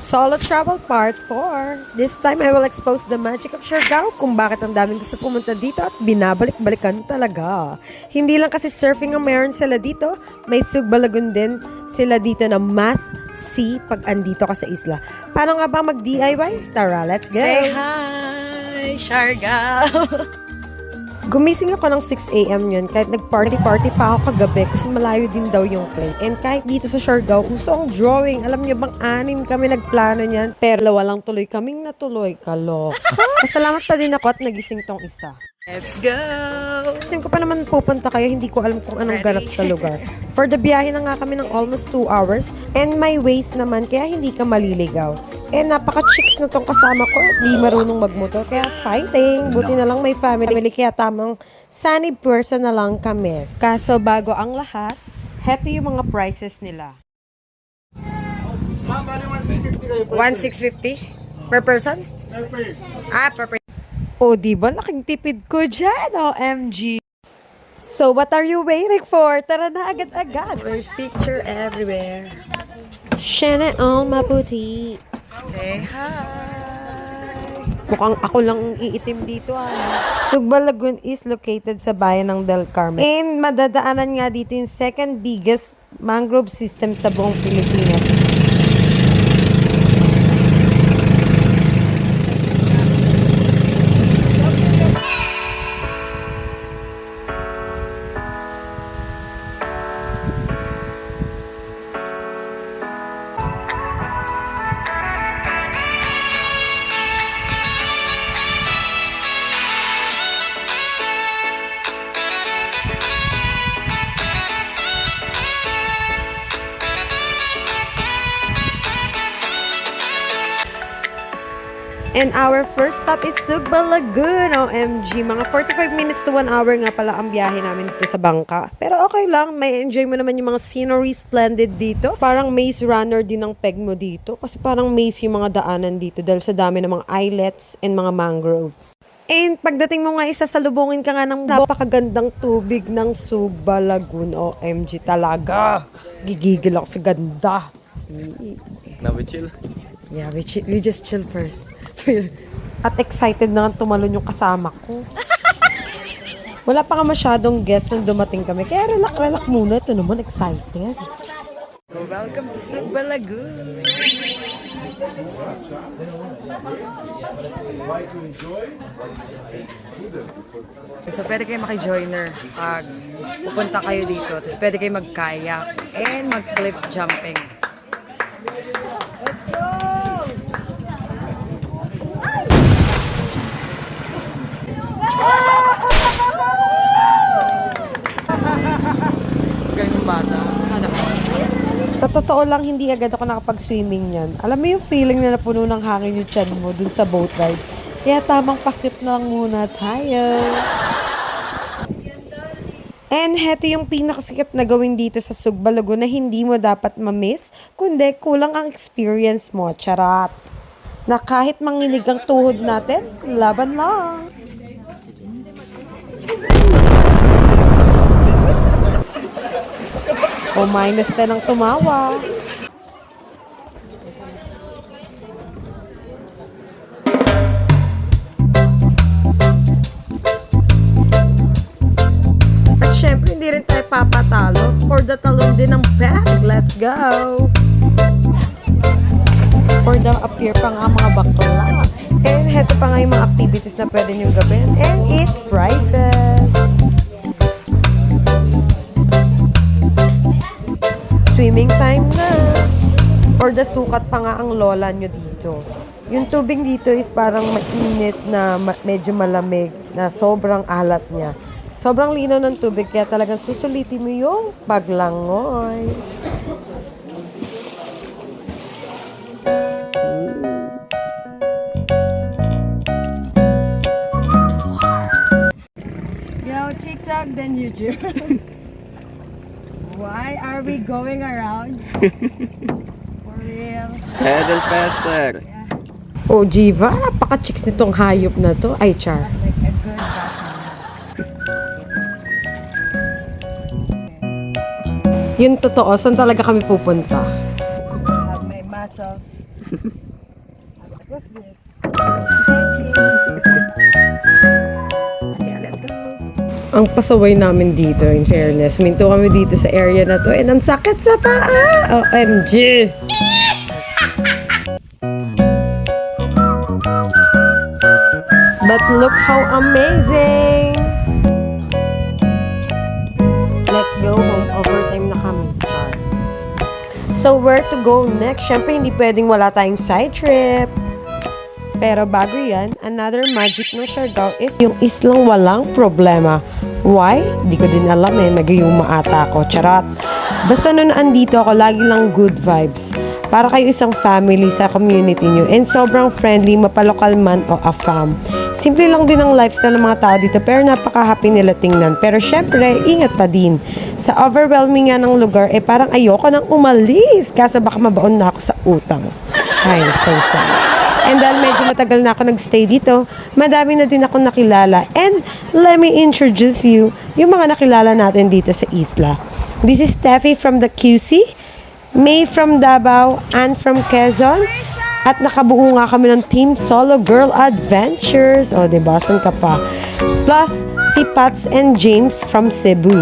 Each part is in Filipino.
Solo Travel Part 4. This time, I will expose the magic of Siargao kung bakit ang daming gusto pumunta dito at binabalik-balikan talaga. Hindi lang kasi surfing ang meron sila dito, may Sugba Lagoon din sila dito na must see pag andito ka sa isla. Paano nga ba mag-DIY? Tara, let's go! Say hi, Siargao! Gumising ako ng 6 a.m. yun kahit nag-party-party pa ako kagabi kasi malayo din daw yung plane. And kahit dito sa Siargao, uso ang drawing. Alam niyo bang 6 kami nagplano niyan? Pero walang tuloy kaming natuloy. Kalok. Masalamat pa din ako at nagising tong isa. Let's go! Kasi ko pa naman pupunta kaya hindi ko alam kung anong ganap sa lugar. For the biyahe na nga kami ng almost 2 hours and may ways naman kaya hindi ka maliligaw. Eh, napaka-chicks na tong kasama ko at di marunong magmotor. Kaya fighting. Buti na lang may family. Kaya tamang sunny person na lang kami. Kaso bago ang lahat, heto yung mga prices nila. Ma'am, bali 1,650 kayo. 1,650 per person? Per person. Oh, diba? Laking tipid ko dyan. OMG. So, what are you waiting for? Tara na agad-agad. There's picture everywhere. Shana all mabuti. Say hi! Mukhang ako lang iitim dito Sugba Lagoon is located sa bayan ng Del Carmen. And madadaanan nga dito yung second biggest mangrove system sa buong Pilipinas. And our first stop is Sugba Lagoon. OMG, mga 45 minutes to 1 hour nga pala ang biyahe namin dito sa bangka. Pero okay lang, may enjoy mo naman yung mga scenery splendid dito. Parang maze runner din ang peg mo dito. Kasi parang maze yung mga daanan dito dahil sa dami ng mga islets and mga mangroves. And pagdating mo nga isasalubungin ka nga ng napakagandang tubig ng Sugba Lagoon. OMG talaga. Gigigil ako sa ganda. Now we chill. Yeah, we just chill first. At excited na nga tumalon yung kasama ko. Wala pa nga masyadong guest nung dumating kami. Kaya relax muna. Ito naman, excited. Welcome to Sugba Lagoon! So, pwede kayo maki-joiner pag pupunta kayo dito. Tapos pwede kayo mag-kayak and mag-cliff jumping. Let's go! Ganyan bata. Sana po. Sa totoo lang, hindi agad ako nakapag-swimming yan. Alam mo yung feeling na napuno ng hangin yung tiyan mo dun sa boat ride. Kaya tamang pakip na lang muna tayo. And heto yung pinakasikip na gawin dito sa Sugba Lagoon na hindi mo dapat ma-miss, kundi kulang ang experience mo. Charat! Na kahit manginig ang tuhod natin, laban lang! O -10 ang tumawa. At syempre, hindi rin tayo papatalo. For the talon din ng bag. Let's go! For the appear pa nga mga bakla. And heto pa nga yung mga activities na pwede nyo gawin. And it's prizes! Swimming time na. For the sukat pa nga ang lola nyo dito. Yung tubig dito is parang mainit na medyo malamig na sobrang alat niya. Sobrang linaw ng tubig kaya talagang susulitin mo yung paglangoy. TikTok then YouTube. Why are we going around? For real. Pedal faster. Oh, Jiva, napaka-chicks nitong hayop na to. Ay, char. Like a good button. Yun totoo, saan talaga kami pupunta? Have my muscles Yeah, let's go. Ang pasaway namin dito, in fairness. Huminto kami dito sa area na to and ang sakit sa paa! OMG! But look how amazing! Let's go home. Overtime na kami. Char. So, where to go next? Siyempre, hindi pwedeng wala tayong side trip. Pero bago yan, another magic ng Siargao is yung islang walang problema. Why? Di ko din alam nagayuma ata ako. Charot. Basta nun andito ako, lagi lang good vibes. Para kayo isang family sa community nyo. And sobrang friendly, mapalokal man o afam. Simple lang din ang lifestyle ng mga tao dito, pero napaka-happy nila tingnan. Pero syempre, ingat pa din. Sa overwhelming nga ng lugar, parang ayoko nang umalis. Kaso baka mabaon na ako sa utang. Ay, so sad. And dahil medyo matagal na ako nagstay dito, madami na din ako nakilala. And let me introduce you yung mga nakilala natin dito sa isla. This is Steffi from the QC, May from Davao, Ann from Quezon, at nakabuo nga kami ng Team Solo Girl Adventures. O, diba? San ka pa? Plus, si Pats and James from Cebu.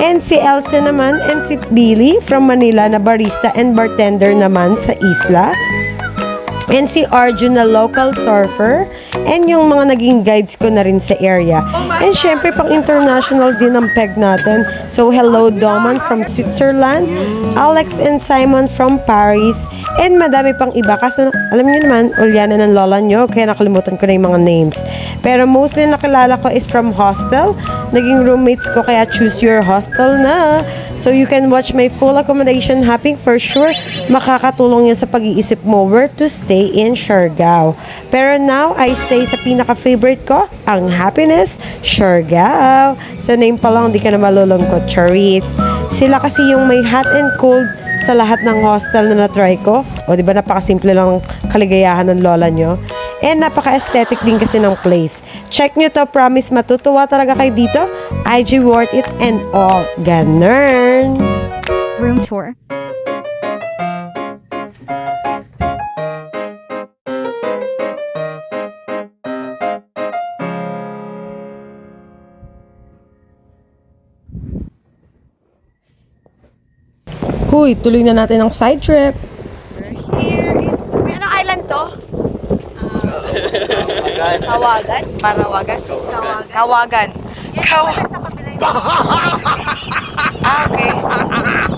And si Elsa naman and si Billy from Manila na barista and bartender naman sa isla. And si Arjun na local surfer. And yung mga naging guides ko na rin sa area. And syempre, pang international din ang peg natin. So, hello Doman from Switzerland, Alex and Simon from Paris, and madami pang iba. Kaso, alam niyo naman, ulyana ng lola nyo, kaya nakalimutan ko na yung mga names. Pero mostly nakilala ko is from Hostel. Naging roommates ko, kaya choose your hostel na. So, you can watch my full accommodation hopping for sure. Makakatulong yan sa pag-iisip mo where to stay in Siargao. Pero now, I stay sa pinaka-favorite ko, ang Happinesssiargao. Sa name pa lang, di ka na malulungkot, Charis. Sila kasi yung may hot and cold sa lahat ng hostel na na-try ko. O, di ba napakasimple lang kaligayahan ng lola nyo? And napaka-aesthetic din kasi ng place. Check nyo to, promise matutuwa talaga kayo dito. IG worth it and all. Ganun. Room tour. Huy, tuloy na natin ang side trip. We're here in... May anong island to? Kawagan? Marawagan? Kawagan. Kawagan sa kabila yun. Okay.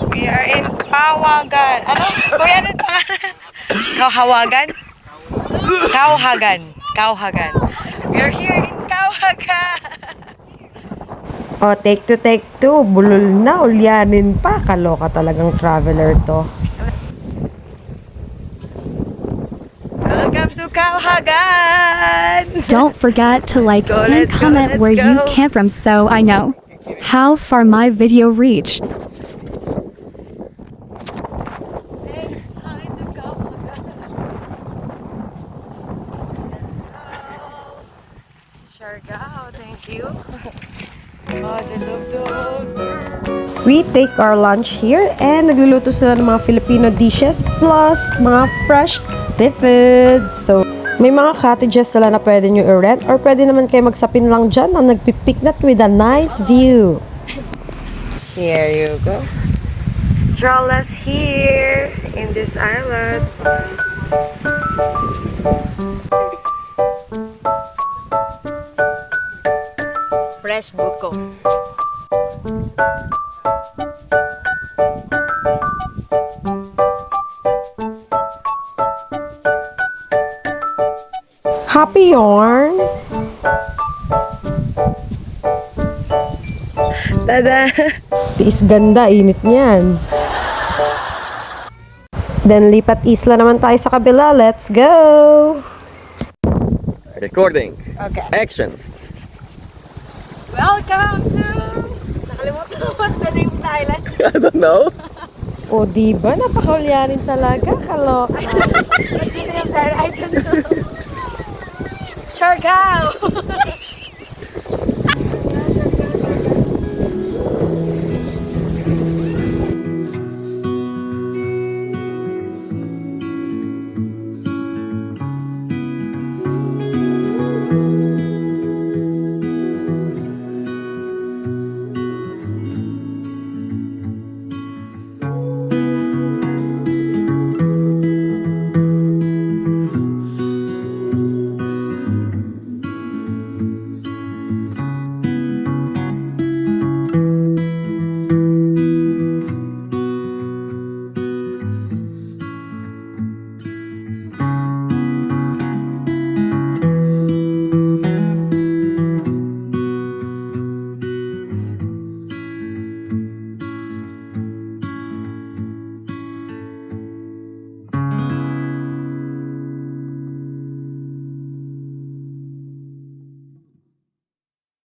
We are in Kawagan. Ano? Kuya, ano yung pangalan? Kawagan? Kawagan. Kawagan. We are here in Kawagan. O, take two. Bulol na, ulyanin pa. Kaloka talagang traveler to. Welcome to Kawagan. Don't forget to like and comment where you came from so I know how far my video reached. Siargao, thank you. Oh, the love. We take our lunch here and nagluluto sila ng mga Filipino dishes plus mga fresh seafood. So, may mga cottages sila na pwede nyo i-rent or pwede naman kayo magsapin lang dyan na nagpipiknat with a nice view. Here you go. Stroll us here in this island. Fresh buko. Happy yarn. Tada! Tiis ganda, init niyan. Then lipat isla naman tayo sa kabila. Let's go! Recording. Okay. Action. Welcome to... Nakalimutan ko what's the name of the island. I don't know. O, diba? Napakaulyanin talaga. Kaloka. I don't know. Siargao!